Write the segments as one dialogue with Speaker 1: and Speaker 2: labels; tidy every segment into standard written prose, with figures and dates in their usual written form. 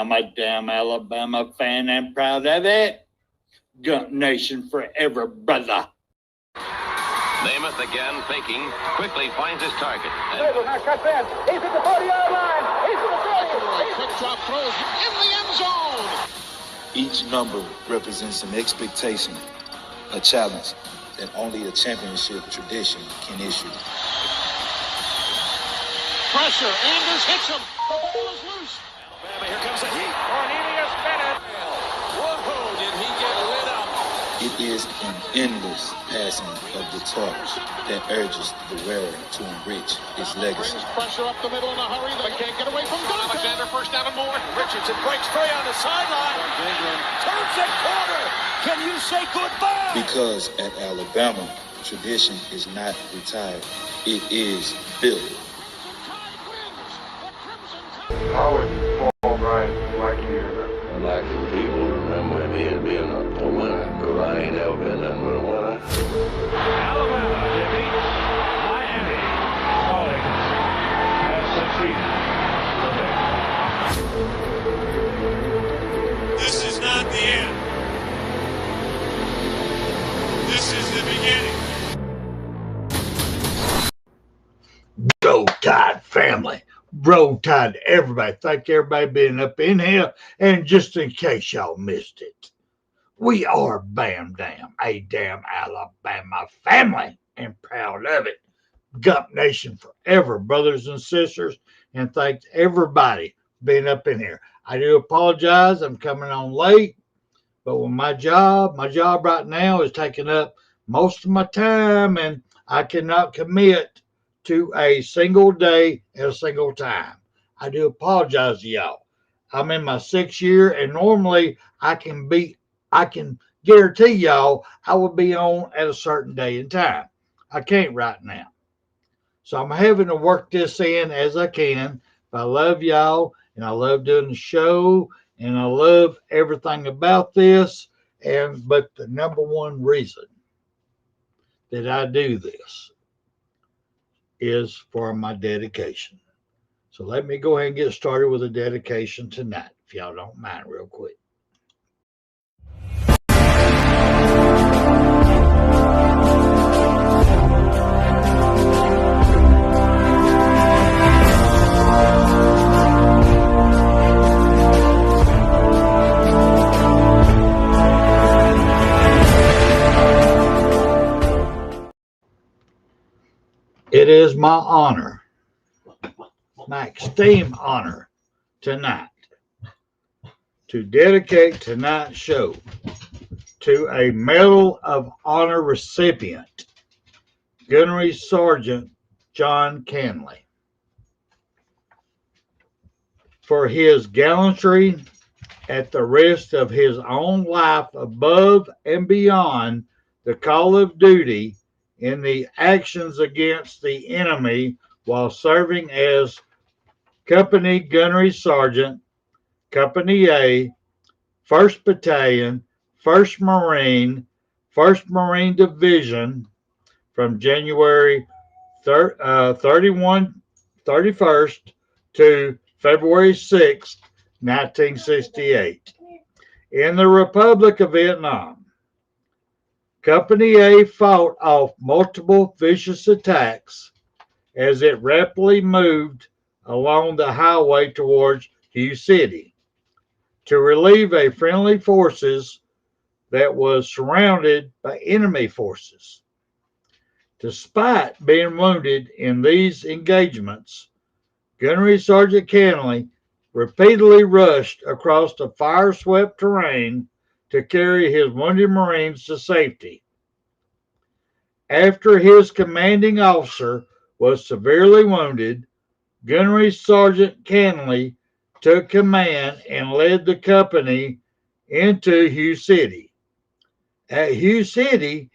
Speaker 1: I'm a damn Alabama fan and proud of it. Gump Nation forever, brother.
Speaker 2: Namath again faking, quickly finds his target.
Speaker 3: Now cuts in. He's at the 40-yard line. He's at the 30.
Speaker 4: Quick drop throws in the end zone.
Speaker 5: Each number represents an expectation, a challenge that only a championship tradition can issue.
Speaker 4: Pressure. Anders hits him. The ball is loose.
Speaker 3: Alabama, here comes a heat. Cornelius Bennett. Whoa, did he get lit up?
Speaker 5: It is an endless passing of the torch that urges the wearer to enrich his legacy.
Speaker 4: Brings pressure up the middle in a hurry. They can't get away from Duncan. Alexander first down and more.
Speaker 3: Richardson breaks free on the sideline. Turns it corner. Can you say goodbye?
Speaker 5: Because at Alabama, tradition is not retired. It is built.
Speaker 6: How would Paul Bryant like you?
Speaker 7: I'd like for people to remember me as being a winner, because I ain't ever been nothing but a winner.
Speaker 6: Alabama defeats Miami. College has succeeded.
Speaker 8: This is not the end. This is the beginning.
Speaker 9: Roll Tide family. Roll Tide to everybody. Thank everybody being up in here. And just in case y'all missed it, we are Bam Dam, a damn Alabama family, and proud of it. Gump Nation forever, brothers and sisters. And thanks everybody being up in here. I do apologize. I'm coming on late. But with my job right now is taking up most of my time, and I cannot commit to a single day at a single time. I do apologize to y'all. I'm in my 6th year, and normally I can guarantee y'all I will be on at a certain day and time. I can't right now. So I'm having to work this in as I can. But I love y'all, and I love doing the show, and I love everything about this. But the number one reason that I do this is for my dedication. So let me go ahead and get started with a dedication tonight, if y'all don't mind, real quick. It is my honor, my extreme honor tonight to dedicate tonight's show to a Medal of Honor recipient, Gunnery Sergeant John Canley, for his gallantry at the risk of his own life above and beyond the call of duty in the actions against the enemy while serving as Company Gunnery Sergeant, Company A, 1st Battalion, 1st Marine Division from January 31st to February 6th, 1968, in the Republic of Vietnam. Company A fought off multiple vicious attacks as it rapidly moved along the highway towards Hughes City to relieve a friendly forces that was surrounded by enemy forces. Despite being wounded in these engagements, Gunnery Sergeant Canley repeatedly rushed across the fire-swept terrain to carry his wounded Marines to safety. After his commanding officer was severely wounded, Gunnery Sergeant Canley took command and led the company into Hughes City. At Hughes City,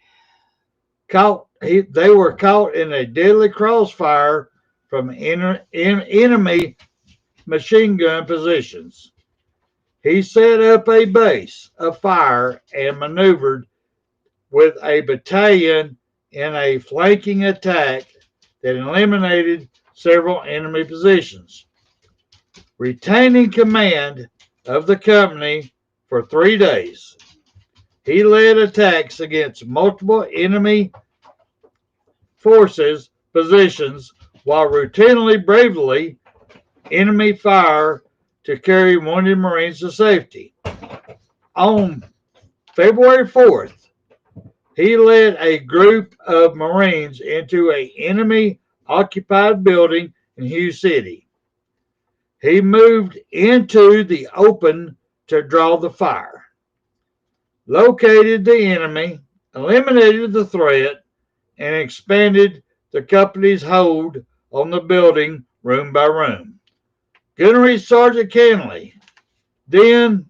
Speaker 9: they were caught in a deadly crossfire from enemy machine gun positions. He set up a base of fire and maneuvered with a battalion in a flanking attack that eliminated several enemy positions. Retaining command of the company for 3 days. He led attacks against multiple enemy forces positions while routinely bravely enemy fire to carry wounded Marines to safety. On February 4th, he led a group of Marines into an enemy-occupied building in Hughes City. He moved into the open to draw the fire, located the enemy, eliminated the threat, and expanded the company's hold on the building room by room. Gunnery Sergeant Canley then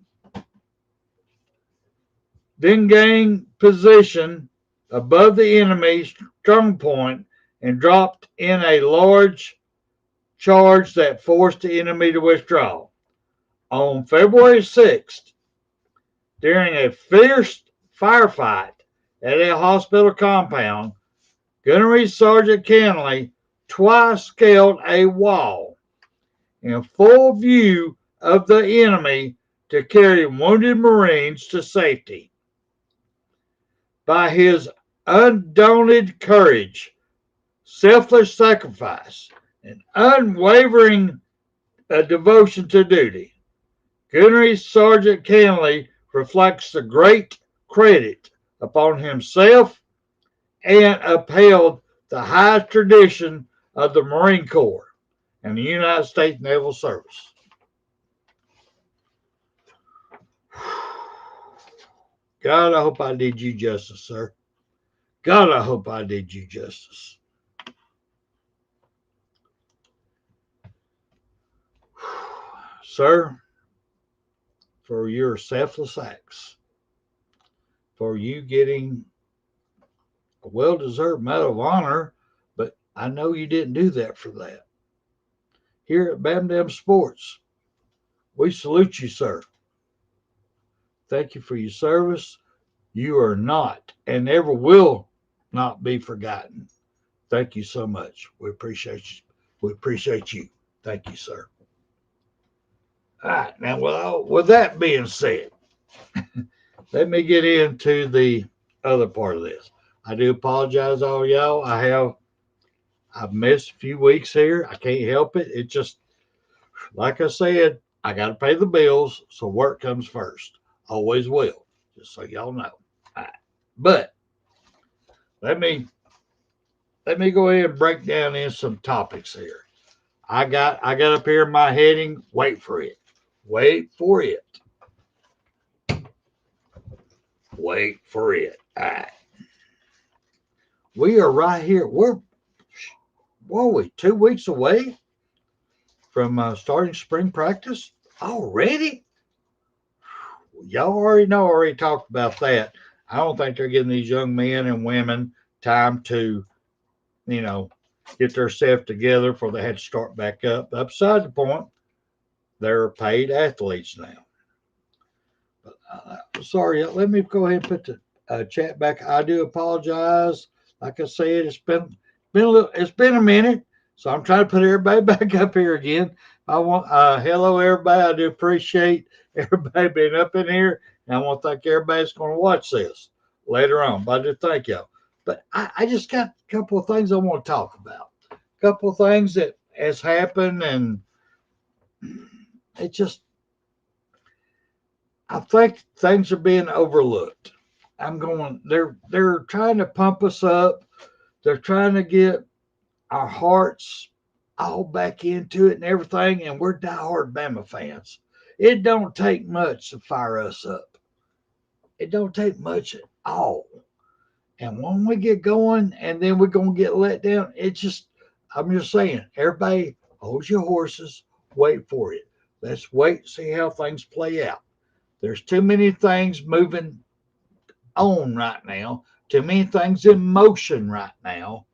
Speaker 9: gained position above the enemy's strong point and dropped in a large charge that forced the enemy to withdraw. On February 6th, during a fierce firefight at a hospital compound, Gunnery Sergeant Canley twice scaled a wall in full view of the enemy to carry wounded Marines to safety. By his undaunted courage, selfless sacrifice, and unwavering devotion to duty, Gunnery Sergeant Canley reflects the great credit upon himself and upheld the highest tradition of the Marine Corps and the United States Naval Service. God, I hope I did you justice, sir. God, I hope I did you justice. Sir, for your selfless acts, for you getting a well-deserved Medal of Honor, but I know you didn't do that for that. Here at BAMDAM Sports, we salute you, sir. Thank you for your service. You are not and never will not be forgotten. Thank you so much. We appreciate you. We appreciate you. Thank you, sir. All right. Now, well, with that being said, let me get into the other part of this. I do apologize, all y'all. I've missed a few weeks here. I can't help it. It just, like I said, I got to pay the bills, so work comes first. Always will, just so y'all know. All right. But let me go ahead and break down in some topics here. I got up here in my heading. Wait for it. Wait for it. Wait for it. All right. We are right here. What are we, 2 weeks away from starting spring practice already? Y'all already know, already talked about that. I don't think they're giving these young men and women time to, get themselves together before they had to start back up. Upside the point, they're paid athletes now. But, sorry, let me go ahead and put the chat back. I do apologize. Like I said, it's been a minute, so I'm trying to put everybody back up here again. I want hello everybody. I do appreciate everybody being up in here, and I want to thank everybody that's going to watch this later on. But I do thank y'all. But I just got a couple of things I want to talk about. A couple of things that has happened, and it just, I think things are being overlooked. They're trying to pump us up. They're trying to get our hearts all back into it and everything, and we're diehard Bama fans. It don't take much to fire us up. It don't take much at all. And when we get going and then we're going to get let down, I'm just saying, everybody hold your horses, wait for it. Let's wait, see how things play out. There's too many things moving on right now, too many things in motion right now,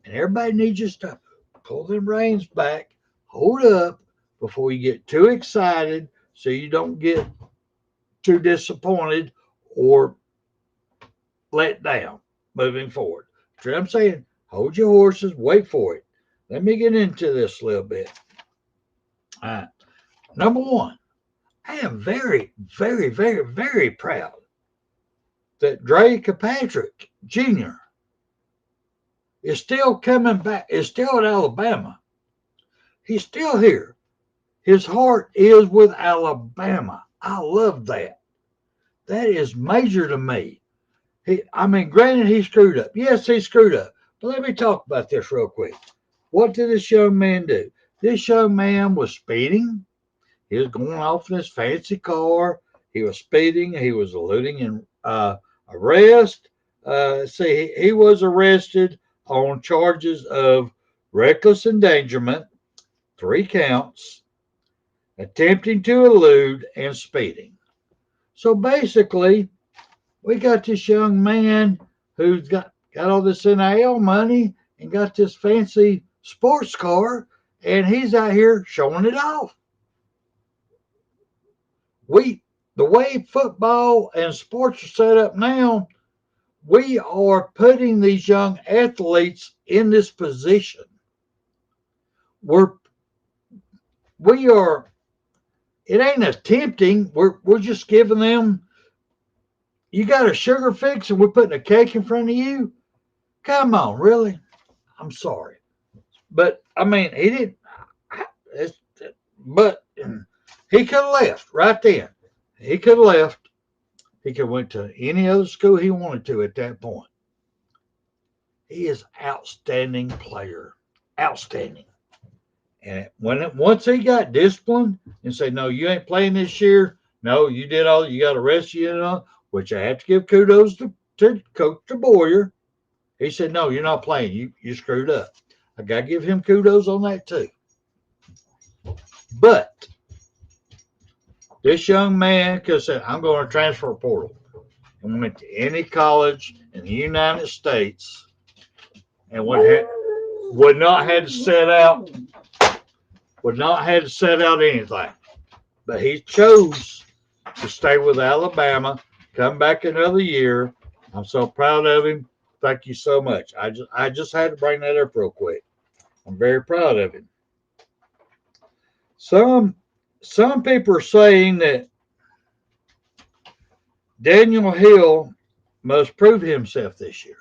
Speaker 9: and everybody needs just to pull them reins back, hold up before you get too excited so you don't get too disappointed or let down moving forward. That's what I'm saying. Hold your horses, wait for it. Let me get into this a little bit. All right. Number one, I am very, very, very, very proud that Dre Kirkpatrick Jr. is still coming back, is still at Alabama. He's still here. His heart is with Alabama. I love that. That is major to me. Granted, he screwed up. Yes, he screwed up. But let me talk about this real quick. What did this young man do? This young man was speeding. He was going off in his fancy car. He was speeding. He was eluding an arrest. He was arrested on charges of reckless endangerment, 3 counts, attempting to elude, and speeding. So basically, we got this young man who's got all this NIL money and got this fancy sports car, and he's out here showing it off. The way football and sports are set up now, we are putting these young athletes in this position. It ain't attempting. We're just giving them. You got a sugar fix, and we're putting a cake in front of you. Come on, really? I'm sorry, but he didn't. But he could have left right then. He could have left. He could have went to any other school he wanted to at that point. He is an outstanding player. Outstanding. And once he got disciplined and said, no, you ain't playing this year. No, you did all, you got arrested, which I have to give kudos to Coach DeBoyer. He said, no, you're not playing. You screwed up. I got to give him kudos on that too. But this young man could have said, I'm going to transfer portal, and went to any college in the United States and would not have to set out anything. But he chose to stay with Alabama, come back another year. I'm so proud of him. Thank you so much. I just had to bring that up real quick. I'm very proud of him. Some people are saying that Daniel Hill must prove himself this year.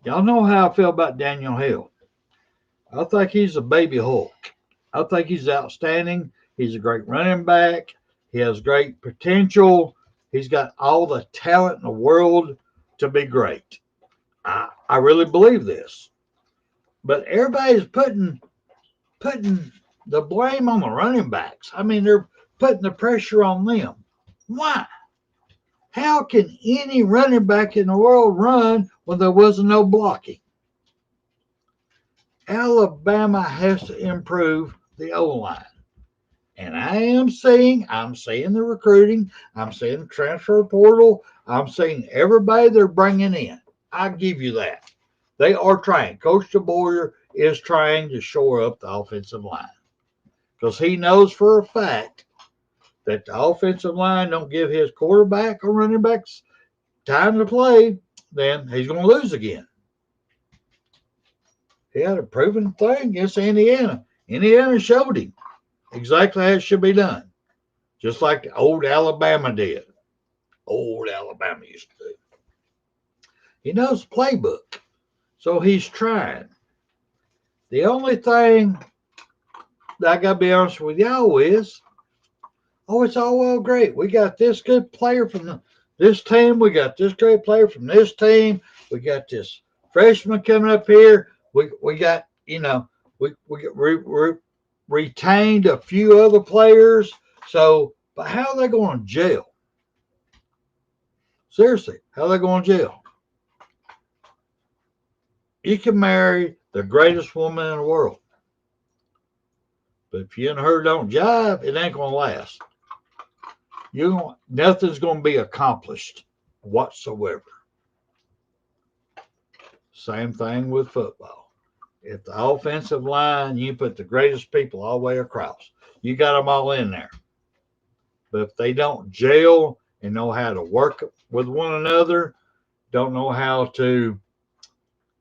Speaker 9: Y'all know how I feel about Daniel Hill. I think he's a baby Hulk. I think he's outstanding. He's a great running back. He has great potential. He's got all the talent in the world to be great. I really believe this. But everybody's putting the blame on the running backs. They're putting the pressure on them. Why? How can any running back in the world run when there wasn't no blocking? Alabama has to improve the O-line. And I'm seeing the recruiting. I'm seeing the transfer portal. I'm seeing everybody they're bringing in. I give you that. They are trying. Coach DeBoyer is trying to shore up the offensive line because he knows for a fact that the offensive line don't give his quarterback or running backs time to play, then he's going to lose again. He had a proven thing against Indiana. Indiana showed him exactly how it should be done, just like old Alabama did. Old Alabama used to do. He knows the playbook, so he's trying. The only thing that I got to be honest with y'all is, it's all well great. We got this good player from this team. We got this great player from this team. We got this freshman coming up here. We got, we retained a few other players. So, but how are they going to jail? Seriously, how are they going to jail? You can marry the greatest woman in the world, but if you and her don't jive, it ain't going to last. Nothing's going to be accomplished whatsoever. Same thing with football. If the offensive line, you put the greatest people all the way across, you got them all in there. But if they don't gel and know how to work with one another, don't know how to,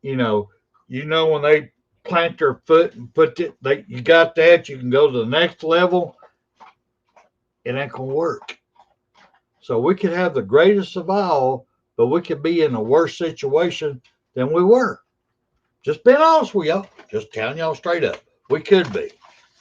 Speaker 9: when they plant their foot and put it, you got that, you can go to the next level. It ain't gonna work. So we could have the greatest of all, but we could be in a worse situation than we were. Just being honest with y'all. Just telling y'all straight up. We could be.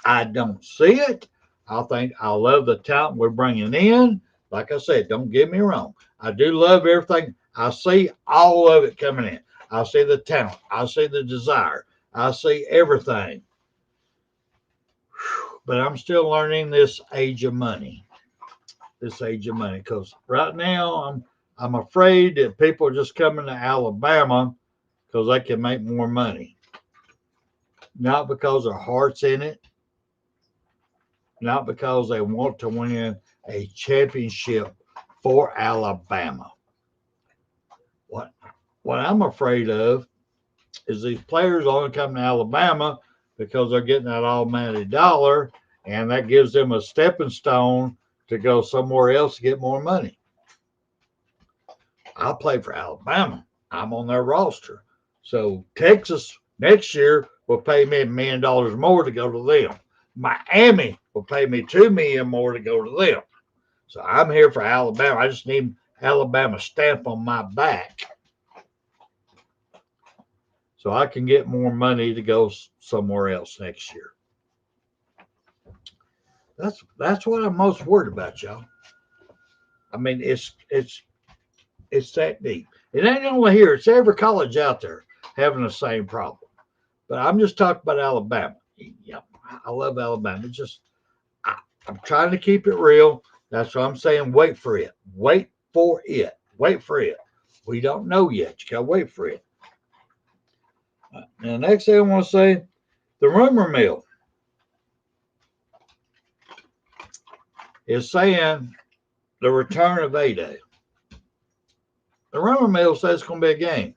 Speaker 9: I don't see it. I love the talent we're bringing in. Like I said, don't get me wrong. I do love everything. I see all of it coming in. I see the talent. I see the desire. I see everything. But I'm still learning this age of money. This age of money. Because right now I'm afraid that people are just coming to Alabama because they can make more money. Not because their heart's in it. Not because they want to win a championship for Alabama. What I'm afraid of is these players only come to Alabama because they're getting that almighty dollar, and that gives them a stepping stone to go somewhere else to get more money. I play for Alabama. I'm on their roster. So Texas next year will pay me $1 million more to go to them. Miami will pay me $2 million more to go to them. So I'm here for Alabama. I just need Alabama stamp on my back so I can get more money to go somewhere else next year. That's what I'm most worried about, y'all. I mean, it's that deep. It ain't only here. It's every college out there having the same problem. But I'm just talking about Alabama. Yeah, I love Alabama. It's just I'm trying to keep it real. That's what I'm saying. Wait for it. Wait for it. Wait for it. We don't know yet. You gotta wait for it. And the next thing I want to say, the rumor mill is saying the return of A-Day. The rumor mill says it's going to be a game.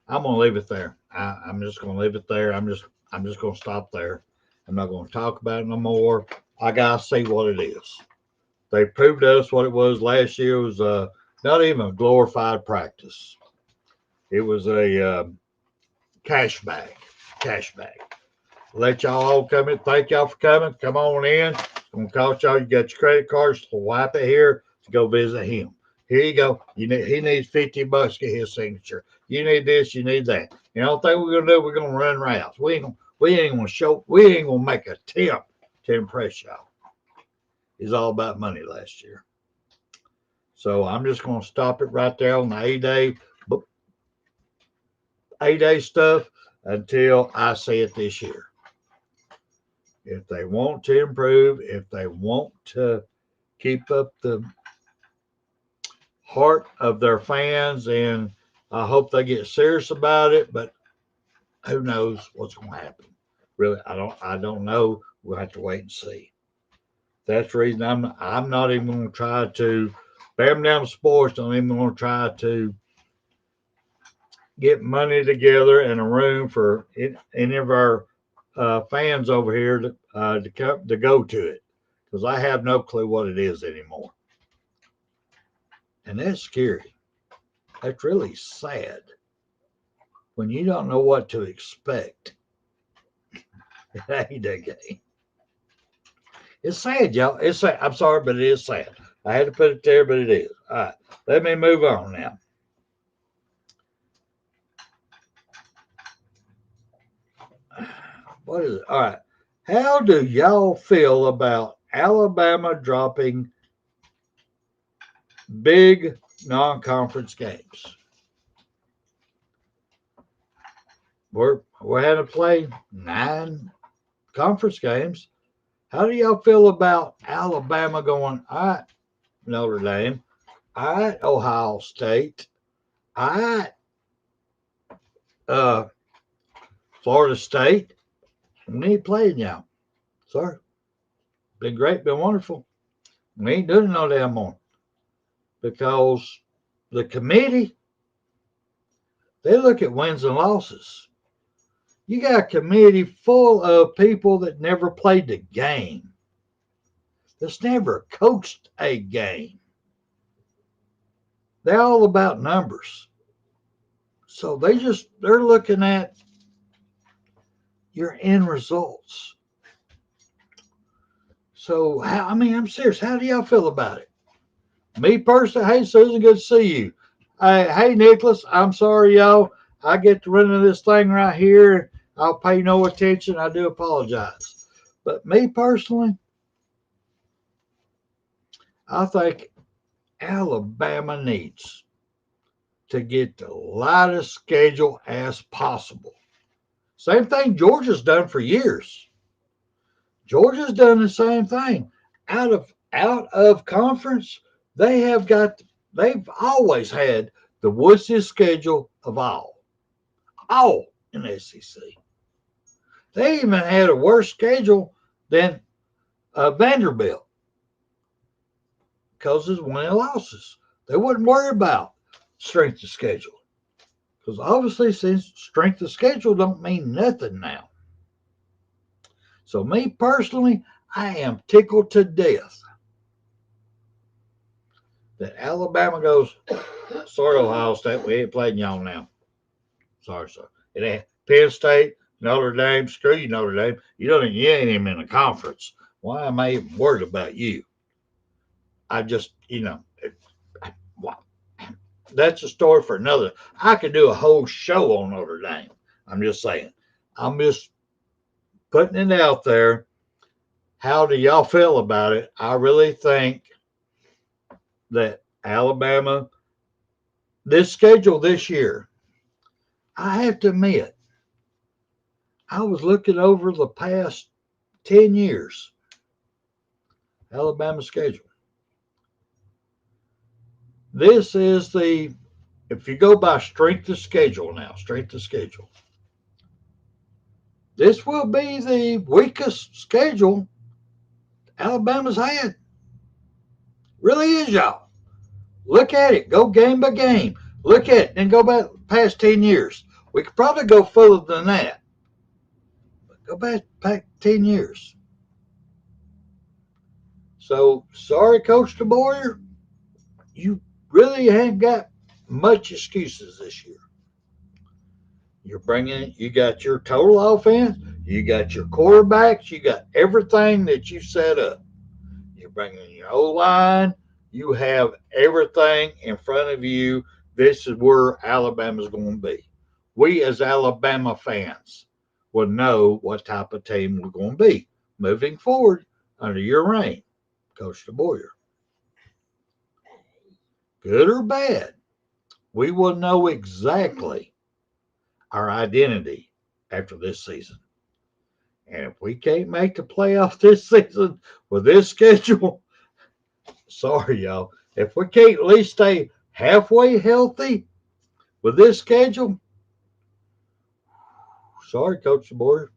Speaker 9: I'm going to leave it there. I'm just going to leave it there. I'm just going to stop there. I'm not going to talk about it no more. I got to see what it is. They proved to us what it was last year. It was not even a glorified practice. It was a cash bag. Let y'all all come in. Thank y'all for coming. Come on in. I'm going to cost y'all. You got your credit cards to wipe it here to go visit him. Here you go. He needs $50 to get his signature. You need this. You need that. You know, the thing we're gonna do, we're gonna run routes. We ain't gonna make a attempt to impress y'all. It's all about money last year. So I'm just gonna stop it right there on the A-Day stuff until I see it this year. If they want to improve, if they want to keep up the heart of their fans, and I hope they get serious about it, but who knows what's going to happen. Really, I don't know. We'll have to wait and see. That's the reason I'm not even going to try to Bam Down Sports. Don't even going to try to get money together in a room for any of our fans over here to go to it, because I have no clue what it is anymore. And that's scary. That's really sad when you don't know what to expect. That ain't a game. It's sad, y'all. It's sad. I'm sorry, but it is sad. I had to put it there, but it is. All right. Let me move on now. What is it? All right. How do y'all feel about Alabama dropping big non-conference games? We're having to play 9 conference games. How do y'all feel about Alabama going, all right, Notre Dame, all right, Ohio State, all right, Florida State? We ain't playing y'all. Sorry. Been great, been wonderful. We ain't doing no damn more. Because the committee, they look at wins and losses. You got a committee full of people that never played the game, that's never coached a game. They're all about numbers. So they're looking at your end results. So, I'm serious. How do y'all feel about it? Me personally, hey, Susan, good to see you. Hey, Nicholas, I'm sorry, y'all. I get to running this thing right here. I'll pay no attention. I do apologize. But me personally, I think Alabama needs to get the lightest schedule as possible. Same thing Georgia's done for years. Georgia's done the same thing. Out of conference, they've always had the wussiest schedule of all in the SEC. They even had a worse schedule than Vanderbilt because of winning losses. They wouldn't worry about strength of schedule because obviously, since strength of schedule don't mean nothing now. So me personally, I am tickled to death that Alabama goes, sorry, Ohio State, we ain't playing y'all now. Sorry, sir. It ain't Penn State, Notre Dame, screw you, Notre Dame. You ain't even in a conference. Why am I even worried about you? I just, that's a story for another. I could do a whole show on Notre Dame. I'm just saying. I'm just putting it out there. How do y'all feel about it? I really think that Alabama, this schedule this year, I have to admit, I was looking over the past 10 years, Alabama schedule. This is if you go by strength of schedule now, this will be the weakest schedule Alabama's had. Really is, y'all. Look at it. Go game by game. Look at it and go back past 10 years. We could probably go further than that. But go back 10 years. So, sorry, Coach DeBoer. You really ain't got much excuses this year. You got your total offense, you got your quarterbacks, you got everything that you set up. You're bringing your O-line, you have everything in front of you. This is where Alabama's going to be. We as Alabama fans will know what type of team we're going to be moving forward under your reign, Coach DeBoer. Good or bad, we will know exactly our identity after this season. And if we can't make the playoff this season with this schedule, sorry, y'all. If we can't at least stay halfway healthy with this schedule, sorry, Coach DeBoer,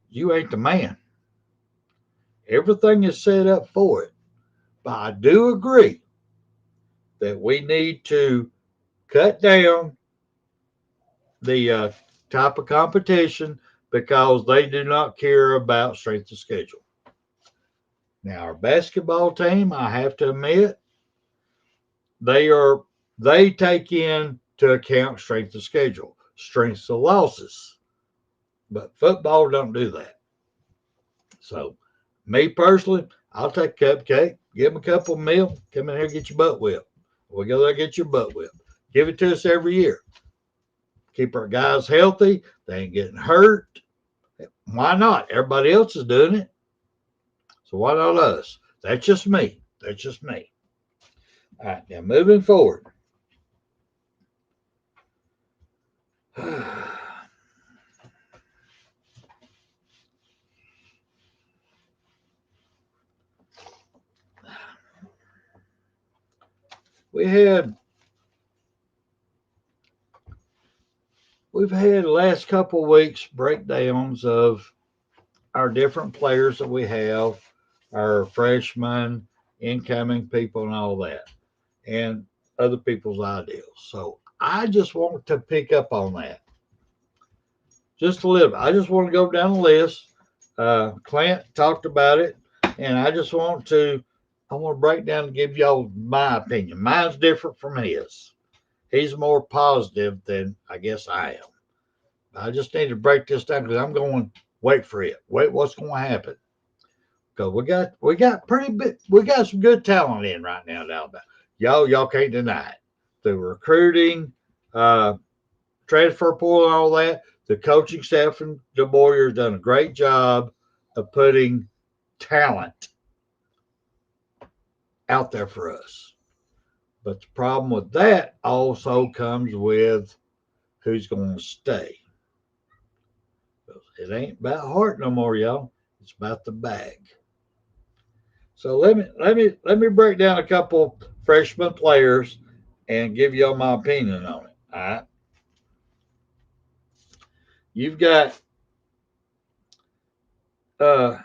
Speaker 9: you ain't the man. Everything is set up for it. But I do agree that we need to cut down the type of competition because they do not care about strength of schedule. Now, our basketball team, I have to admit, they take into account strength of schedule, strengths of losses. But football don't do that. So, me personally, I'll take a cupcake, give them a couple of meal, come in here and get your butt whipped. We go there and get your butt whipped. Give it to us every year. Keep our guys healthy. They ain't getting hurt. Why not? Everybody else is doing it. So why not us? That's just me. All right, now moving forward. We've had the last couple of weeks breakdowns of our different players that we have, our freshmen, incoming people, and all that, and other people's ideals. So I just want to pick up on that just a little bit. I just want to go down the list. Clint talked about it, and I want to break down and give y'all my opinion. Mine's different from his. He's more positive than I guess I am. I just need to break this down because I'm going, wait for it. Wait, what's going to happen? Because we got some good talent in right now at Alabama. Y'all can't deny it. The recruiting, transfer portal, and all that. The coaching staff from the Warriors done a great job of putting talent out there for us. But the problem with that also comes with who's going to stay. It ain't about heart no more, y'all. It's about the bag. So let me break down a couple freshman players and give y'all my opinion on it. All right. You've got the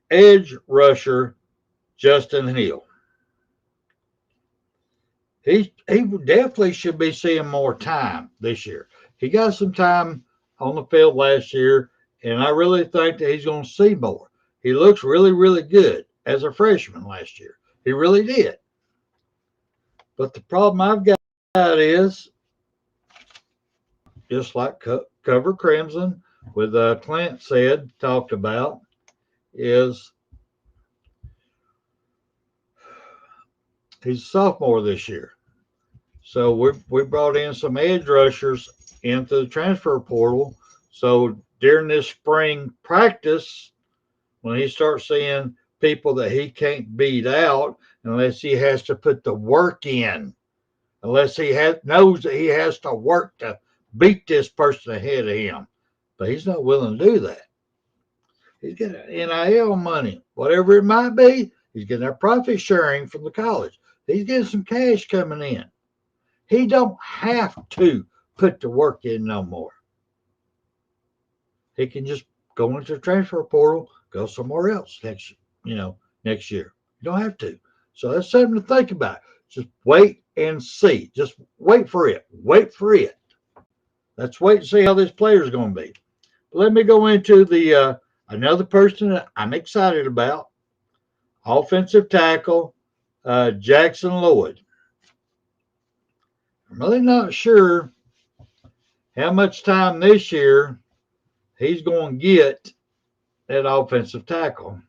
Speaker 9: edge rusher Justin Hill. He definitely should be seeing more time this year. He got some time on the field last year, and I really think that he's going to see more. He looks really, really good as a freshman last year. He really did. But the problem I've got is, just like Cover Crimson with Clint talked about, is he's a sophomore this year. So we brought in some edge rushers into the transfer portal. So during this spring practice, when he starts seeing people that he can't beat out unless he has to put the work in, unless he knows that he has to work to beat this person ahead of him. But he's not willing to do that. He's getting NIL money, whatever it might be. He's getting that profit sharing from the college. He's getting some cash coming in. He don't have to put the work in no more. He can just go into the transfer portal, go somewhere else next year. You don't have to. So that's something to think about. Just wait and see. Just wait for it. Wait for it. Let's wait and see how this player is going to be. But let me go into the another person that I'm excited about. Offensive tackle Jackson Lloyd. I'm really not sure how much time this year he's going to get at offensive tackle,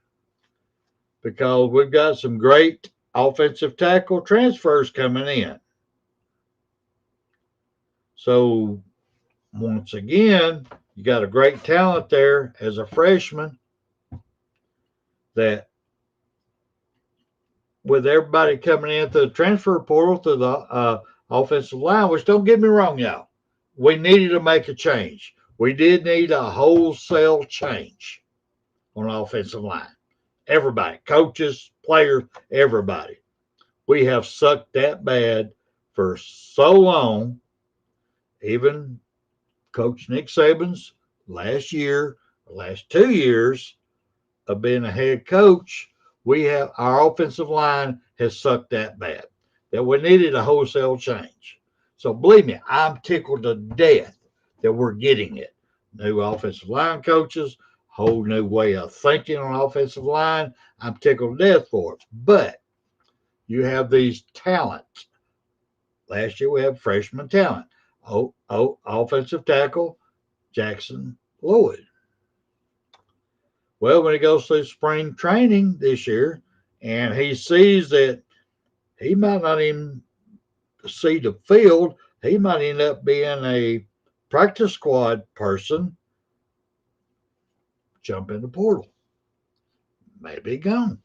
Speaker 9: because we've got some great offensive tackle transfers coming in. So once again, you got a great talent there as a freshman that, with everybody coming into the transfer portal to the offensive line, which don't get me wrong, y'all, we needed to make a change. We did need a wholesale change on the offensive line. Everybody, coaches, players, everybody. We have sucked that bad for so long. Even Coach Nick Saban's last 2 years of being a head coach, our offensive line has sucked that bad that we needed a wholesale change. So believe me, I'm tickled to death that we're getting it. New offensive line coaches, whole new way of thinking on offensive line. I'm tickled to death for it. But you have these talents. Last year we had freshman talent. Offensive tackle Jackson Lloyd. Well, when he goes through spring training this year and he sees that he might not even see the field, he might end up being a practice squad person, jump in the portal. Maybe gone.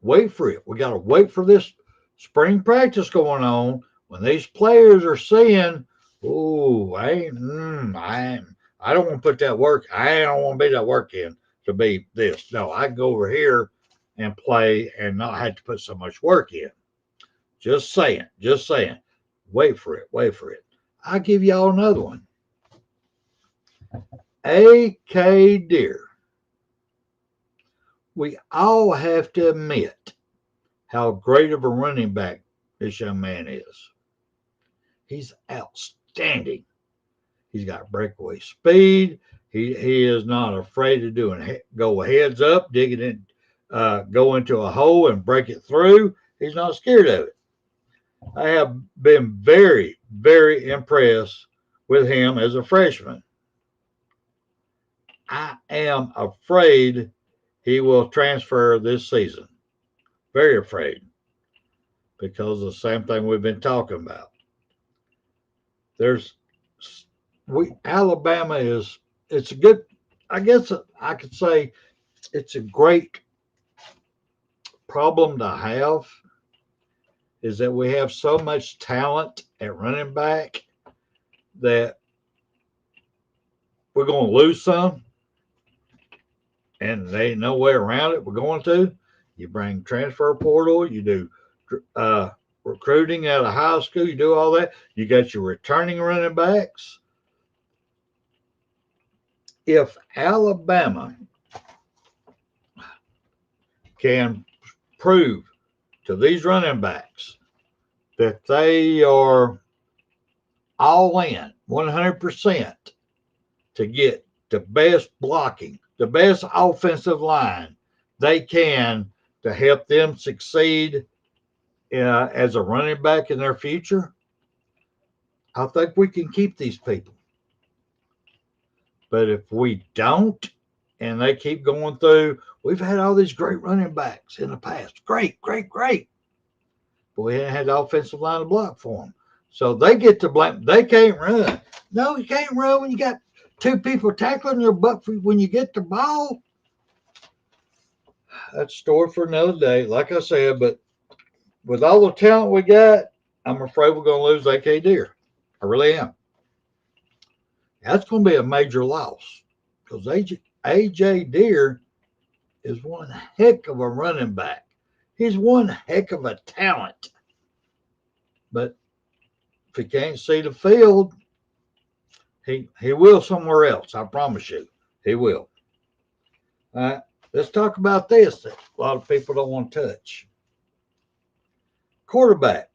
Speaker 9: Wait for it. We got to wait for this spring practice going on when these players are seeing, oh, I don't want to put that work. I don't want to be that work in to be this. No, I can go over here and play and not have to put so much work in. Just saying. Wait for it. I'll give y'all another one. A.K. Deer. We all have to admit how great of a running back this young man is. He's outstanding. He's got breakaway speed. He is not afraid of go heads up, dig it in, go into a hole and break it through. He's not scared of it. I have been very, very impressed with him as a freshman. I am afraid he will transfer this season. Very afraid. Because of the same thing we've been talking about. Alabama it's a good, I guess I could say it's a great problem to have, is that we have so much talent at running back that we're going to lose some, and there ain't no way around it. We're going to. You bring transfer portal, you do recruiting out of high school, you do all that. You got your returning running backs. If Alabama can prove to these running backs that they are all in 100% to get the best blocking, the best offensive line they can to help them succeed as a running back in their future, I think we can keep these people. But if we don't, and they keep going through, we've had all these great running backs in the past. Great. But we haven't had the offensive line to block for them. So they get to blame. They can't run. No, you can't run when you got two people tackling your butt when you get the ball. That's a story for another day, like I said. But with all the talent we got, I'm afraid we're going to lose AK Deer. I really am. That's going to be a major loss because AJ Deer is one heck of a running back. He's one heck of a talent. But if he can't see the field, he will somewhere else. I promise you, he will. All right, let's talk about this that a lot of people don't want to touch. Quarterback,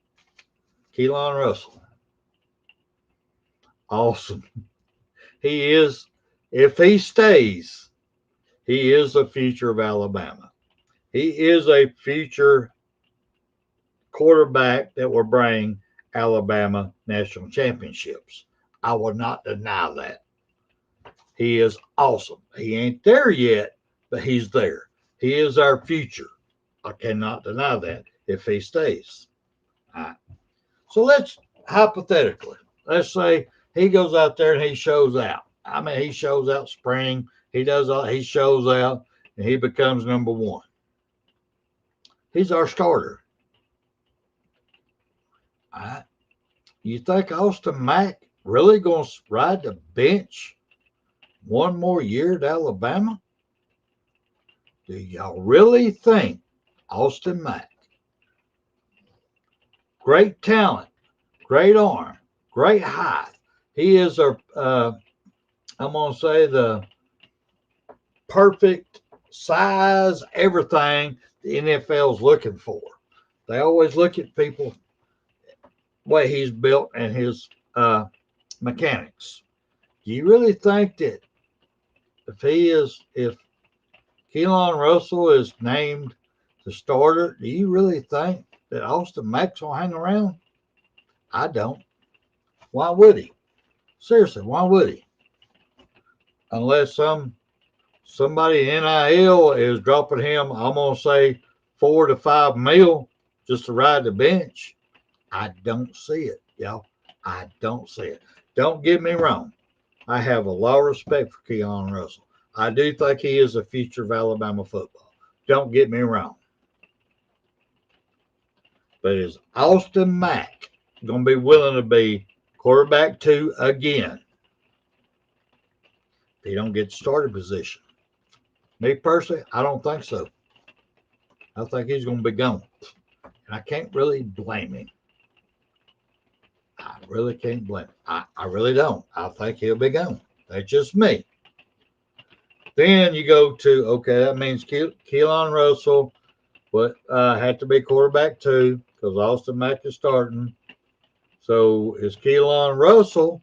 Speaker 9: Keelan Russell. Awesome. He is, if he stays, he is the future of Alabama. He is a future quarterback that will bring Alabama national championships. I will not deny that. He is awesome. He ain't there yet, but he's there. He is our future. I cannot deny that if he stays. All right. So let's say he goes out there and he shows out. I mean, he shows out spring. He shows out and he becomes number one. He's our starter. All right. You think Austin Mack really going to ride the bench one more year at Alabama? Do y'all really think Austin Mack, great talent, great arm, great height, he is I'm going to say the perfect size, everything the NFL's looking for. They always look at people way he's built and his mechanics. Do you really think that if Keelan Russell is named the starter, do you really think that Austin Mack's will hang around? I don't. Why would he? Seriously, why would he? Unless somebody in NIL is dropping him, I'm going to say $4 to $5 million just to ride the bench. I don't see it, y'all. I don't see it. Don't get me wrong. I have a lot of respect for Keelan Russell. I do think he is the future of Alabama football. Don't get me wrong. But is Austin Mack going to be willing to be quarterback 2 again if he don't get started position? Me personally, I don't think so. I think he's going to be gone. And I can't really blame him. I really can't blame him. I really don't. I think he'll be gone. That's just me. Then you go to, okay, that means Keelan Russell had to be quarterback 2 because Austin Mack is starting. So is Keelan Russell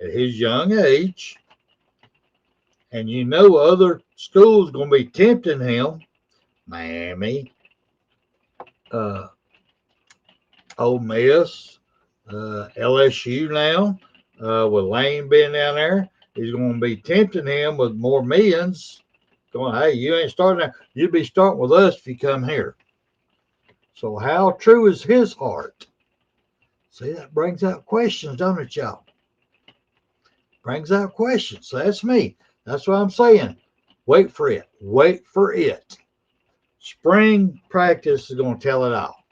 Speaker 9: at his young age, and you know other schools going to be tempting him, Miami, Ole Miss, LSU now, with Lane being down there. is going to be tempting him with more millions. Going, hey, you ain't starting there. You'd be starting with us if you come here. So how true is his heart? See, that brings out questions, don't it, y'all? Brings out questions. So that's me. That's what I'm saying. Wait for it. Wait for it. Spring practice is going to tell it all.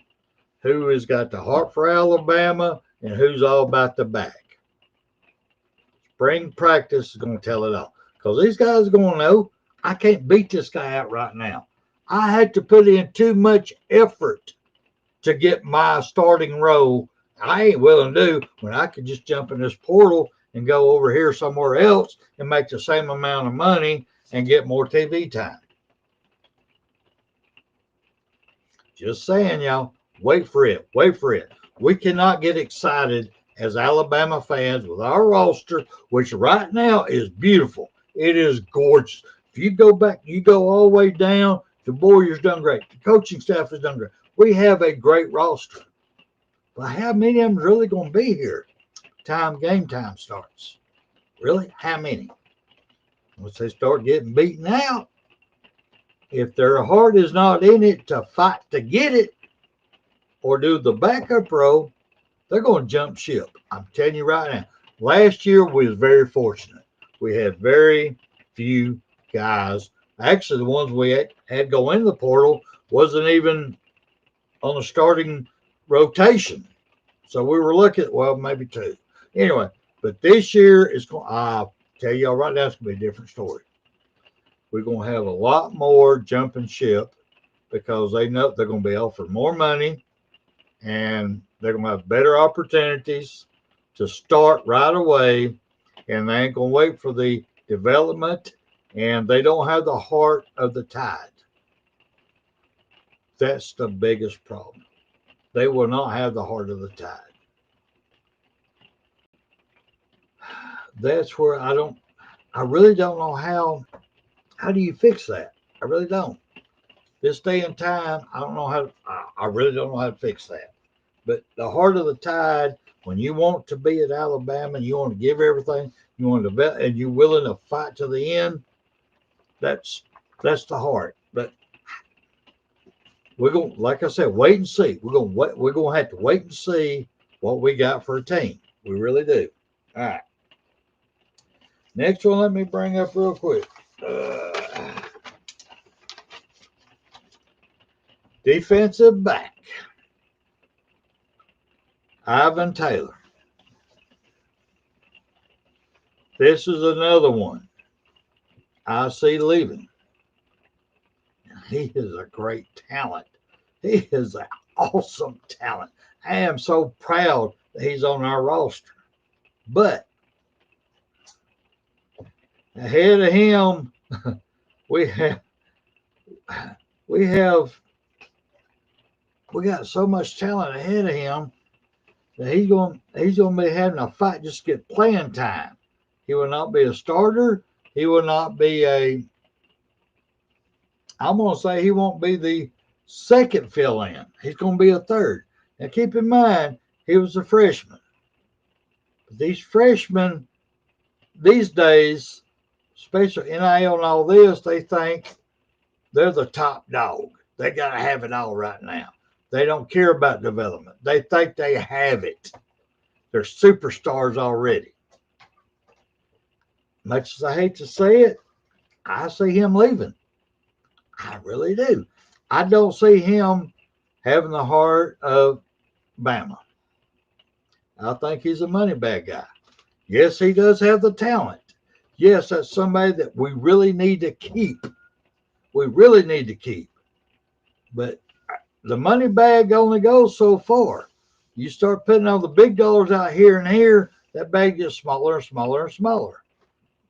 Speaker 9: Who has got the heart for Alabama and who's all about the bag. Spring practice is going to tell it all. Because these guys are going to know, I can't beat this guy out right now. I had to put in too much effort to get my starting role. I ain't willing to do when I could just jump in this portal and go over here somewhere else and make the same amount of money and get more TV time. Just saying, y'all, wait for it. Wait for it. We cannot get excited as Alabama fans with our roster, which right now is beautiful. It is gorgeous. If you go back, you go all the way down, the Warriors done great. The coaching staff has done great. We have a great roster. But how many of them is really going to be here? Game time starts. Really? How many? Once they start getting beaten out, if their heart is not in it to fight to get it or do the backup role, they're going to jump ship. I'm telling you right now. Last year, we was very fortunate. We had very few guys. Actually, the ones we had go in the portal wasn't even on the starting rotation. So we were looking at, well, maybe two. Anyway, but this year is going. I'll tell y'all right now, it's going to be a different story. We're going to have a lot more jumping ship because they know they're going to be offered more money and they're going to have better opportunities to start right away. And they ain't going to wait for the development, and they don't have the heart of the Tide. That's the biggest problem. They will not have the heart of the Tide. That's where I really don't know how do you fix that? I really don't. This day and time, I don't know I really don't know how to fix that. But the heart of the Tide, when you want to be at Alabama and you want to give everything, you want to bet, and you're willing to fight to the end, that's the heart. But we're going, like I said, wait and see. We're going to have to wait and see what we got for a team. We really do. All right. Next one, let me bring up real quick. Defensive back. Ivan Taylor. This is another one I see leaving. He is a great talent. He is an awesome talent. I am so proud that he's on our roster. But ahead of him, we got so much talent ahead of him that he's going to be having a fight just to get playing time. He will not be a starter. He will not be I'm going to say he won't be the second fill-in. He's going to be a third. Now, keep in mind, he was a freshman. But these freshmen, these days, especially NIL and all this, they think they're the top dog. They got to have it all right now. They don't care about development. They think they have it. They're superstars already. Much as I hate to say it, I see him leaving. I really do. I don't see him having the heart of BAMA. I think he's a money bag guy. Yes, he does have the talent. Yes, that's somebody that we really need to keep. We really need to keep. But the money bag only goes so far. You start putting all the big dollars out here and here, that bag gets smaller and smaller and smaller.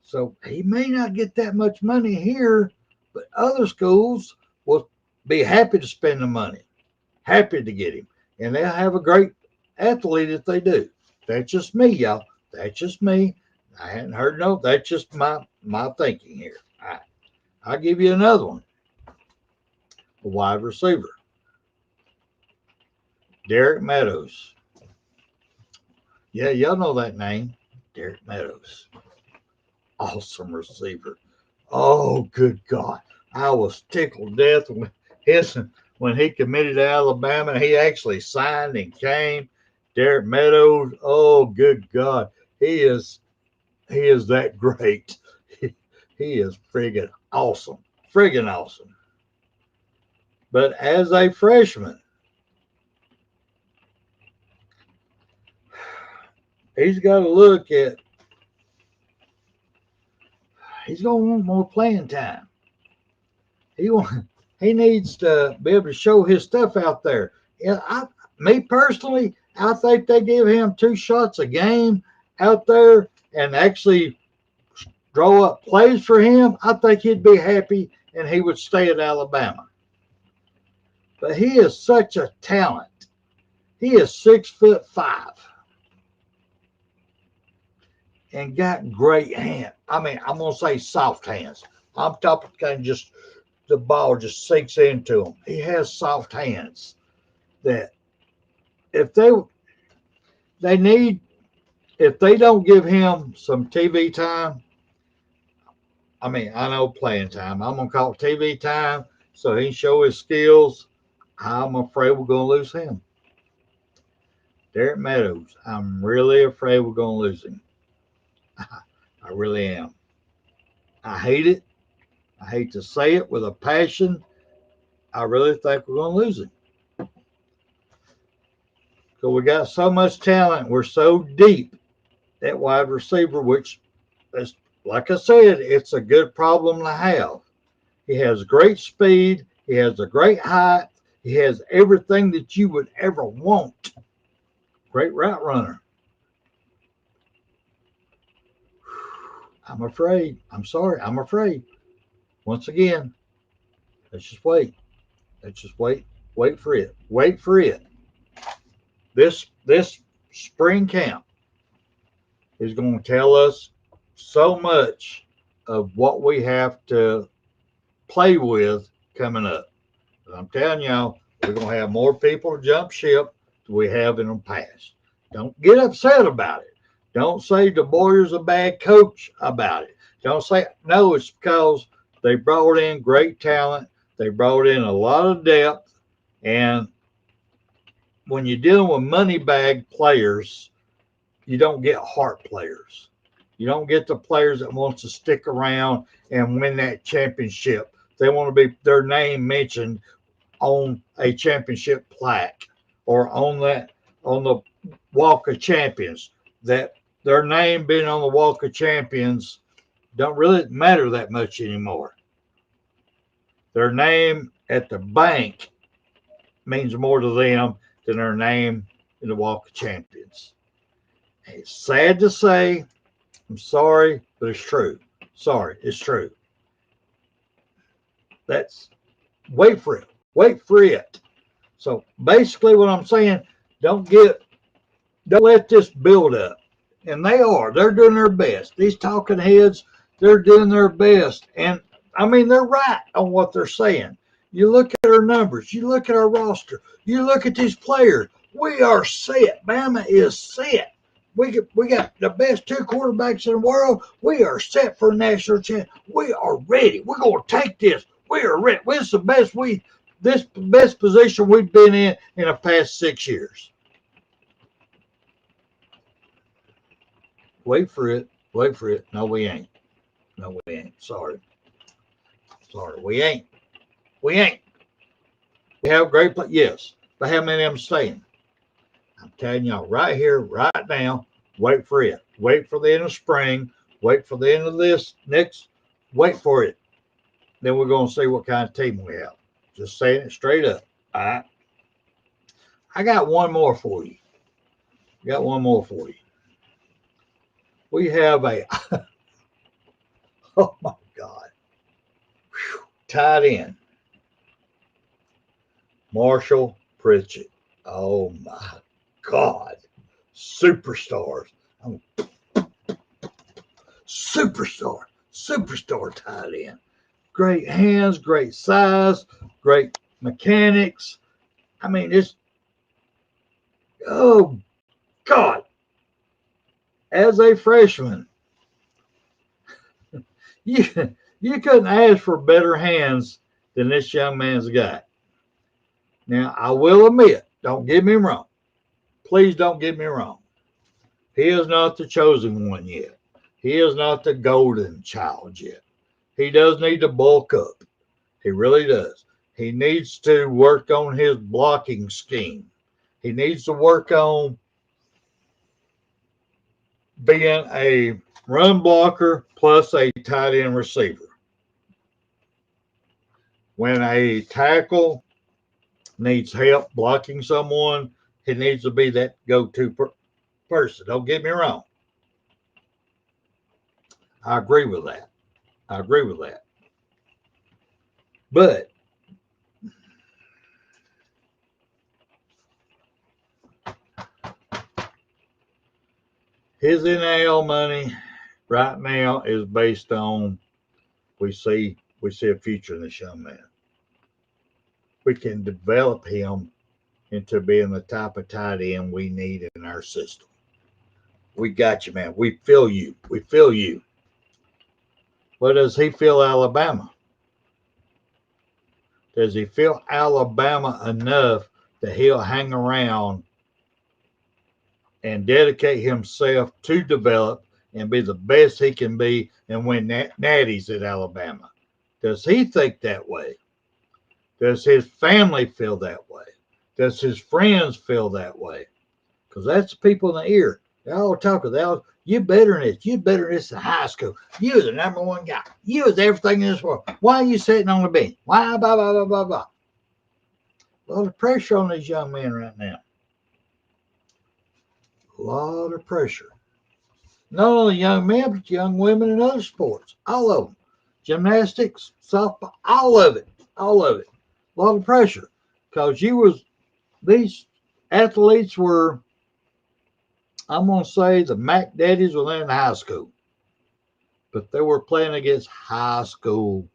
Speaker 9: So he may not get that much money here, but other schools will be happy to spend the money, happy to get him. And they'll have a great athlete if they do. That's just me, y'all. That's just me. I hadn't heard no. That's just my thinking here. All right. I'll give you another one. A wide receiver. Derek Meadows. Yeah, y'all know that name. Derek Meadows. awesome receiver. Oh, good God. I was tickled death when he committed to Alabama. He actually signed and came. Derek Meadows. Oh, good God. He is that great. He is friggin' awesome. Friggin' awesome. But as a freshman, he's got to look at, he's going to want more playing time. He needs to be able to show his stuff out there. Me personally, I think they give him 2 shots a game out there and actually draw up plays for him. I think he'd be happy and he would stay at Alabama. But he is such a talent. He is 6'5" and got great hands. I mean, I'm gonna say soft hands. I'm talking kind of just the ball just sinks into him. He has soft hands that if they don't give him some TV time, I mean, I know playing time. I'm gonna call it TV time so he can show his skills. I'm afraid we're gonna lose him. Derek Meadows, I'm really afraid we're gonna lose him. I really am. I hate it. I hate to say it with a passion. I really think we're gonna lose him. Because we got so much talent. We're so deep at wide receiver, which is, like I said, it's a good problem to have. He has great speed. He has a great height. He has everything that you would ever want. Great route runner. I'm afraid. I'm sorry. I'm afraid. Once again, let's just wait. Let's just wait. Wait for it. Wait for it. This spring camp is going to tell us so much of what we have to play with coming up. I'm telling y'all, we're going to have more people jump ship than we have in the past. Don't get upset about it. Don't say the Boyer's a bad coach about it. Don't say, no, it's because they brought in great talent. They brought in a lot of depth. And when you're dealing with money bag players, you don't get heart players. You don't get the players that want to stick around and win that championship. They want to be their name mentioned on a championship plaque or on the Walk of Champions. That their name being on the Walk of Champions don't really matter that much anymore. Their name at the bank means more to them than their name in the Walk of Champions. It's sad to say, I'm sorry, but it's true. Sorry, it's true. Wait for it. Wait for it. So basically what I'm saying, don't let this build up. And they're doing their best. These talking heads, they're doing their best. And I mean, they're right on what they're saying. You look at our numbers, you look at our roster, you look at these players. We are set. Bama is set. We got the best 2 quarterbacks in the world. We are set for a national championship. We are ready. We're gonna take this. We are ready. This is the best position we've been in the past 6 years. Wait for it. Wait for it. No, we ain't. No, we ain't. Sorry. We ain't. We ain't. We have great players. Yes. But how many of them staying? I'm telling y'all right here, right now, wait for it. Wait for the end of spring. Wait for the end of this next. Wait for it. Then we're going to see what kind of team we have. Just saying it straight up. All right. I got one more for you. We have a, oh my God, tight end, Marshall Pritchett. Oh my God, superstars. Superstar tight end. Great hands, great size, great mechanics. I mean, oh God. As a freshman, You couldn't ask for better hands than this young man's got. Now, I will admit, don't get me wrong. Please don't get me wrong. He is not the chosen one yet. He is not the golden child yet. He does need to bulk up. He really does. He needs to work on his blocking scheme. He needs to work on being a run blocker plus a tight end receiver. When a tackle needs help blocking someone, he needs to be that go-to person. Don't get me wrong. I agree with that. I agree with that. But his NIL money right now is based on we see a future in this young man. We can develop him into being the type of tight end we need in our system. We got you, man. We feel you. We feel you. What does he feel Alabama? Does he feel Alabama enough that he'll hang around and dedicate himself to develop and be the best he can be and win natties at Alabama? Does he think that way? Does his family feel that way? Does his friends feel that way? Because that's the people in the ear. They all talk about, you better than this. You better than this in high school. You're the number one guy. You was everything in this world. Why are you sitting on the bench? Why, blah, blah, blah, blah, blah. A lot of pressure on these young men right now. A lot of pressure. Not only young men, but young women in other sports. All of them. Gymnastics, softball, all of it. All of it. A lot of pressure. Because these athletes were, I'm going to say the Mac Daddies were there in high school. But they were playing against high school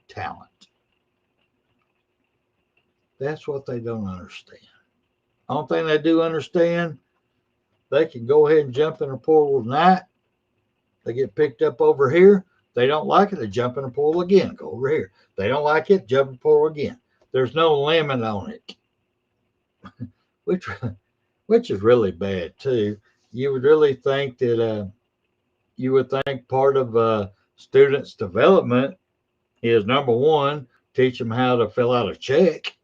Speaker 9: talent. That's what they don't understand. Only thing they do understand, they can go ahead and jump in a portal tonight. They get picked up over here. They don't like it, they jump in a portal again. Go over here. They don't like it, jump in a portal again. There's no limit on it. Which is really bad too. You would really think that part of students' development is number one, teach them how to fill out a check.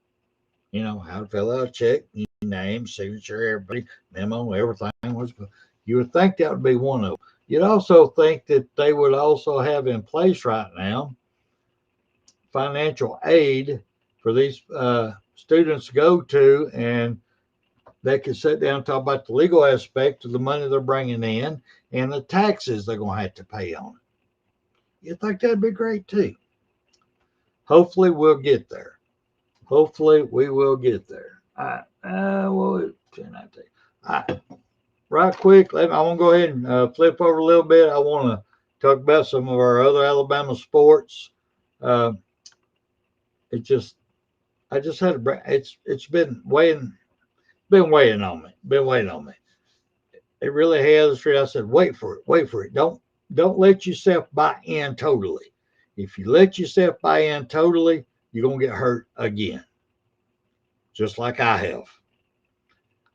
Speaker 9: You know, how to fill out a check, name, signature, everybody, memo, everything. You would think that would be one of them. You'd also think that they would also have in place right now financial aid for these students to go to, and they could sit down and talk about the legal aspect of the money they're bringing in and the taxes they're going to have to pay on it. You think that'd be great too? Hopefully we'll get there. Hopefully we will get there. All right. Right quick, I want to go ahead and flip over a little bit. I want to talk about some of our other Alabama sports. I just had it's been weighing on me. It really has. I said, wait for it. Don't let yourself buy in totally. If you let yourself buy in totally, you're gonna get hurt again. Just like I have.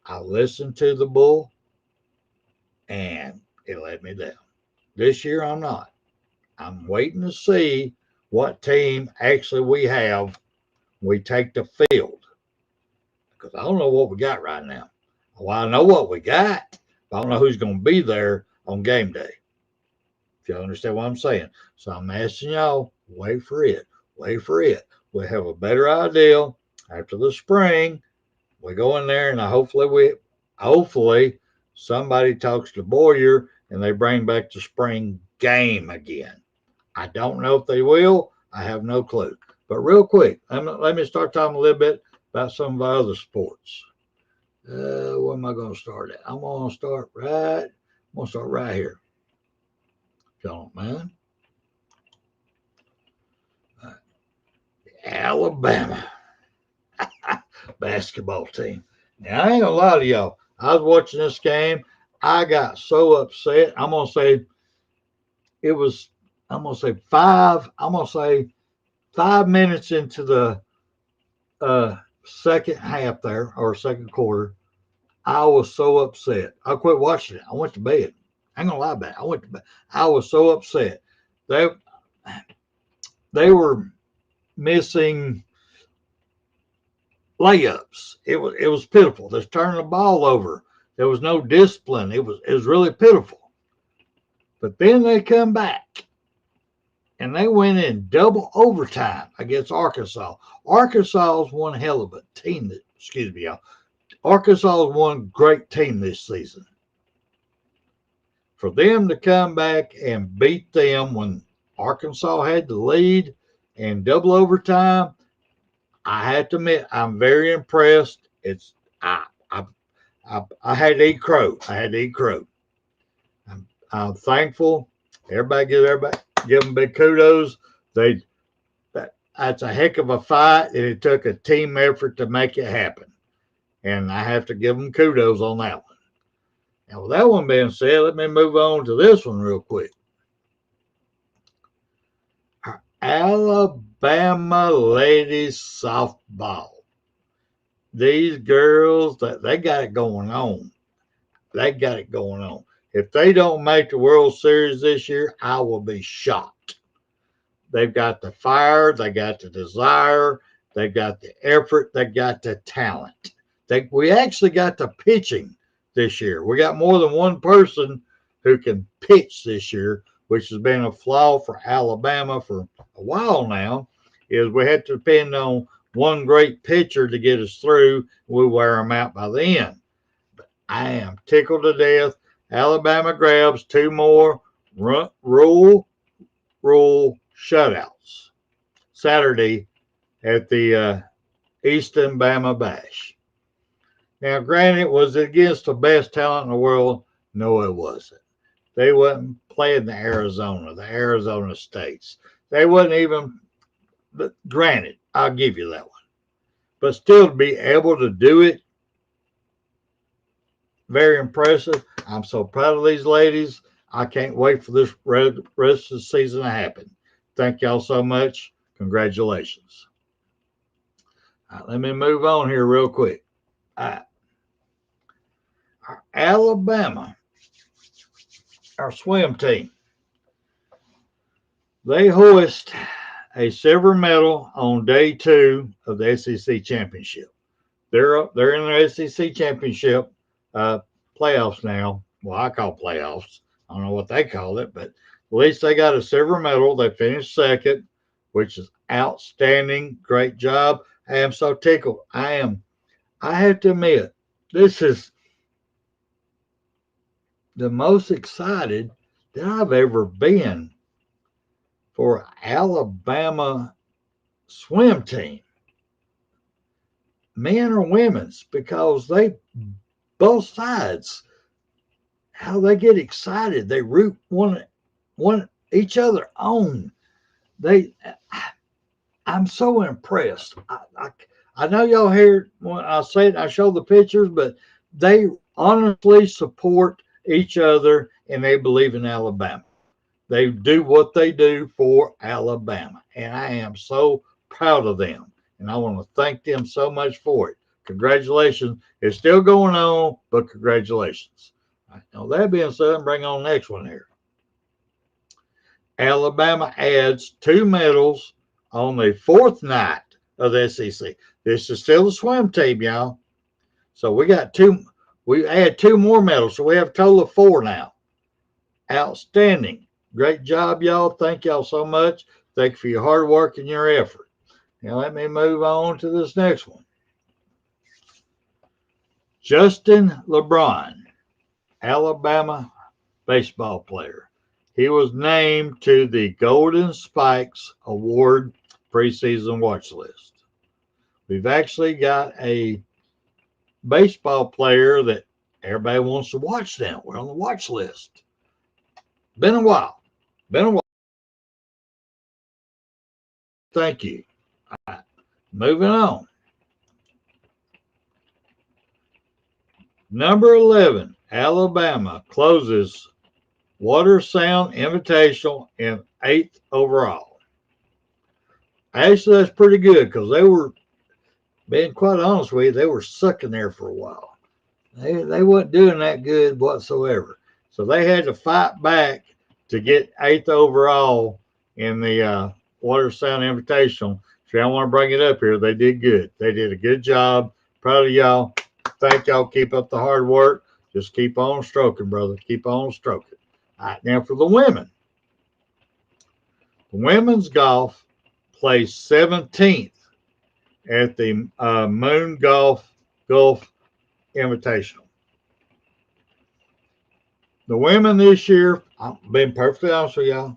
Speaker 9: I listened to the bull and it let me down. This year I'm not. I'm waiting to see what team actually we have when we take the field. Because I don't know what we got right now. Well, I know what we got, but I don't know who's going to be there on game day. If y'all understand what I'm saying. So I'm asking y'all, wait for it. We'll have a better idea after the spring. We go in there and hopefully somebody talks to Boyer and they bring back the spring game again. I don't know if they will. I have no clue. But real quick, let me start talking a little bit about some of our other sports. Where am I going to start at? I'm going to start right here. If y'all don't mind. Alabama basketball team. Now, I ain't going to lie to y'all. I was watching this game. I got so upset. I'm going to say it was I'm gonna say 5 minutes into the second half there, or second quarter, I was so upset. I quit watching it. I went to bed. I ain't gonna lie about it. I went to bed. I was so upset. They they were missing layups. It was pitiful. They're turning the ball over. There was no discipline. It was really pitiful. But then they come back and they went in double overtime against Arkansas. Arkansas is one hell of a team. Excuse me, y'all. Arkansas is one great team this season. For them to come back and beat them when Arkansas had the lead in double overtime, I have to admit I'm very impressed. I had to eat crow. I had to eat crow. I'm thankful. Everybody give them big kudos. That's a heck of a fight, and it took a team effort to make it happen. And I have to give them kudos on that one. And with that one being said, let me move on to this one real quick. Alabama ladies softball. These girls, they got it going on. They got it going on. If they don't make the World Series this year, I will be shocked. They've got the fire, they got the desire, they got the effort, they got the talent. We actually got the pitching this year. We got more than one person who can pitch this year, which has been a flaw for Alabama for a while now, is we had to depend on one great pitcher to get us through. We wear them out by the end. But I am tickled to death. Alabama grabs 2 more rule shutouts Saturday at the Easton Bama Bash. Now, granted, was it against the best talent in the world? No, it wasn't. They wasn't playing the Arizona States. They wasn't even, but granted, I'll give you that one. But still, to be able to do it, very impressive. I'm so proud of these ladies. I can't wait for this rest of the season to happen. Thank y'all so much. Congratulations. All right, let me move on here real quick. Alabama, our swim team, they hoist a silver medal on day 2 of the SEC championship. They're in the SEC championship playoffs now. Well, I call playoffs. I don't know what they call it, but at least they got a silver medal. They finished second, which is outstanding. Great job. I am so tickled. I have to admit, this is the most excited that I've ever been for Alabama swim team, men or women's, because they both sides, how they get excited, they root one each other on. I'm so impressed. I know y'all hear when I say it, I show the pictures, but they honestly support each other and they believe in Alabama. They do what they do for Alabama, and I am so proud of them. And I want to thank them so much for it. Congratulations. It's still going on, but congratulations. Now, that being said, bring on the next one here. Alabama adds 2 medals on the 4th night of the SEC. This is still the swim team, y'all. So we got 2. We add 2 more medals, so we have a total of 4 now. Outstanding. Great job, y'all. Thank y'all so much. Thank you for your hard work and your effort. Now let me move on to this next one. Justin LeBron, Alabama baseball player. He was named to the Golden Spikes Award preseason watch list. We've actually got a baseball player that everybody wants to watch now. We're on the watch list. Been a while. Thank you. All right. Moving on. Number 11, Alabama closes Water Sound Invitational in 8th overall. Actually, that's pretty good because they were, being quite honest with you, they were sucking there for a while. They wasn't doing that good whatsoever. So they had to fight back to get 8th overall in the Water Sound Invitational. So I want to bring it up here. They did good. They did a good job. Proud of y'all. Thank y'all. Keep up the hard work. Just keep on stroking, brother. Keep on stroking. All right, now for the women. The women's golf placed 17th at the Moon Golf Invitational. The women this year, I'm being perfectly honest with y'all,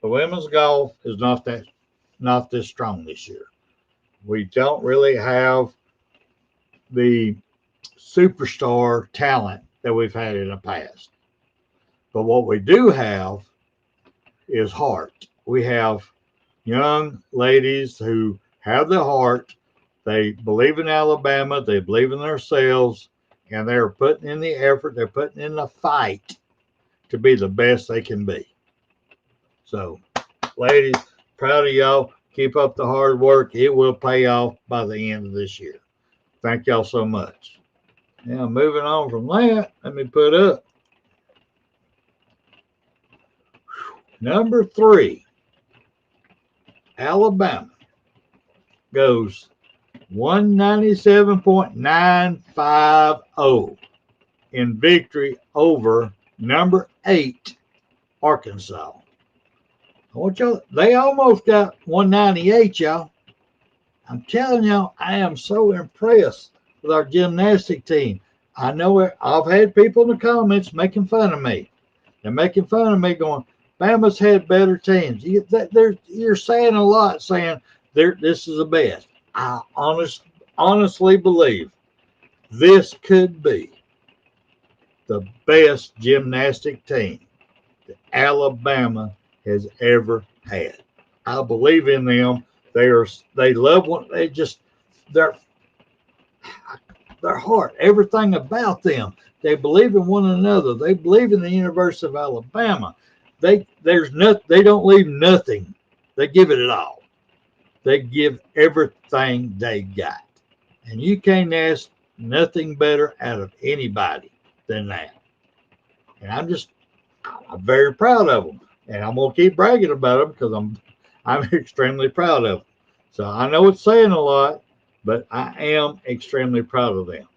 Speaker 9: the women's golf is not this strong this year. We don't really have the superstar talent that we've had in the past. But what we do have is heart. We have young ladies who have the heart. They believe in Alabama. They believe in themselves. And they're putting in the effort. They're putting in the fight to be the best they can be. So, ladies, proud of y'all. Keep up the hard work. It will pay off by the end of this year. Thank y'all so much. Now, moving on from that, let me put up number 3. Alabama goes 197.950 in victory over number 8 Arkansas. I want y'all, they almost got 198, y'all. I'm telling y'all, I am so impressed with our gymnastic team. I know I've had people in the comments making fun of me. They're making fun of me going, Bama's had better teams. You're saying a lot, saying this is the best. I honestly believe this could be the best gymnastic team that Alabama has ever had. I believe in them. They love what they just their heart, everything about them. They believe in one another. They believe in the University of Alabama. They don't leave nothing. They give it all. They give everything they got. And you can't ask nothing better out of anybody than that. And I'm very proud of them. And I'm gonna keep bragging about them because I'm extremely proud of them. So I know it's saying a lot, but I am extremely proud of them.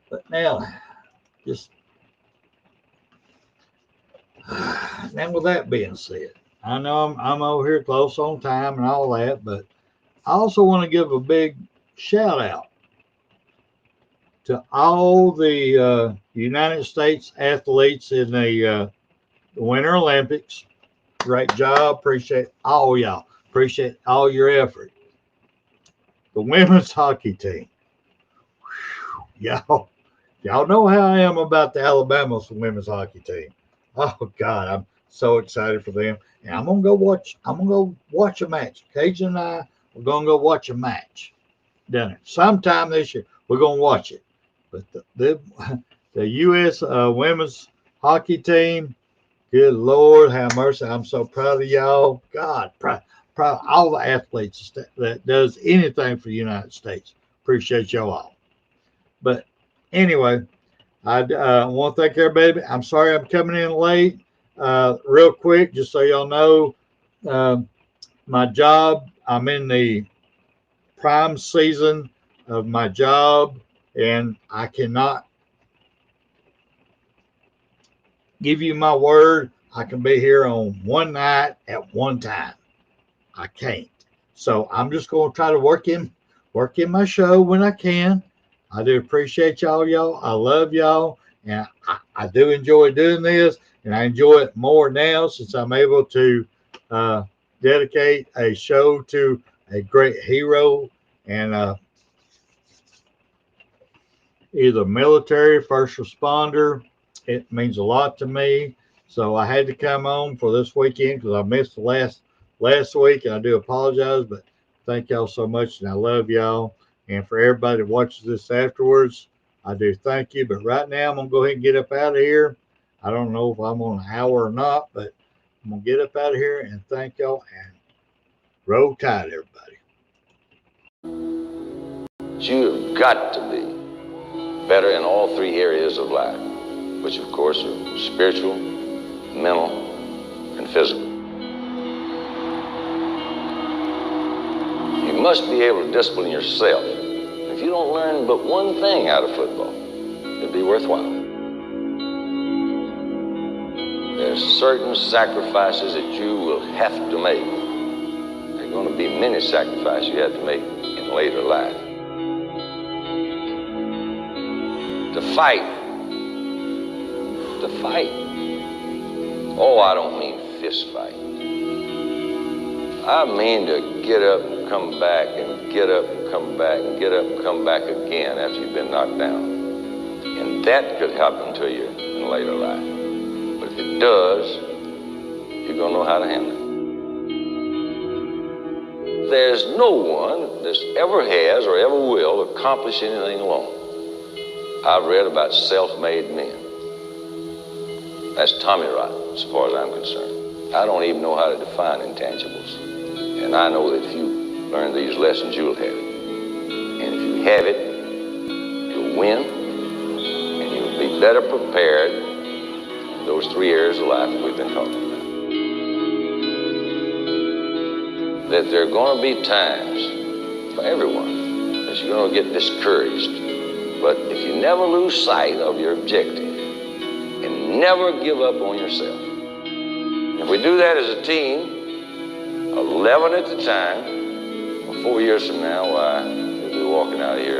Speaker 9: But now, now with that being said, I know I'm over here close on time and all that, but I also want to give a big shout out to all the United States athletes in the Winter Olympics. Great job. Appreciate all y'all. Appreciate all your effort. The women's hockey team. Whew, y'all know how I am about the Alabama women's hockey team. Oh God, I'm so excited for them. And I'm gonna go watch a match. Cajun and I are gonna go watch a match down there. Sometime this year, we're gonna watch it. But the US women's hockey team, good Lord, have mercy. I'm so proud of y'all. God, proud of all the athletes that does anything for the United States. Appreciate y'all all. But anyway, I want to thank everybody. I'm sorry I'm coming in late. Real quick, just so y'all know, my job, I'm in the prime season of my job, and I cannot give you my word I can be here on one night at one time. I can't. So I'm just going to try to work in my show when I can. I do appreciate y'all. I love y'all. And I do enjoy doing this. And I enjoy it more now since I'm able to dedicate a show to a great hero and either military, first responder. It means a lot to me. So I had to come on for this weekend because I missed the last week. And I do apologize, but thank y'all so much. And I love y'all. And for everybody that watches this afterwards, I do thank you. But right now, I'm going to go ahead and get up out of here. I don't know if I'm on an hour or not, but I'm going to get up out of here and thank y'all and roll tide, everybody.
Speaker 7: You've got to be better in all three areas of life, which of course are spiritual, mental, and physical. You must be able to discipline yourself. If you don't learn but one thing out of football, it'll be worthwhile. There's certain sacrifices that you will have to make. There are going to be many sacrifices you have to make in later life. To fight. Oh, I don't mean fist fight. I mean to get up and come back and get up and come back and get up and come back again after you've been knocked down. And that could happen to you in later life. But if it does, you're going to know how to handle it. There's no one that ever has or ever will accomplish anything alone. I've read about self-made men. That's Tommy rot, as far as I'm concerned. I don't even know how to define intangibles. And I know that if you learn these lessons, you'll have it. And if you have it, you'll win, and you'll be better prepared in those three areas of life that we've been talking about. That there are going to be times for everyone that you're going to get discouraged. But if you never lose sight of your objective and never give up on yourself, if we do that as a team, 11 at a time, well, 4 years from now, why, we'll be walking out of here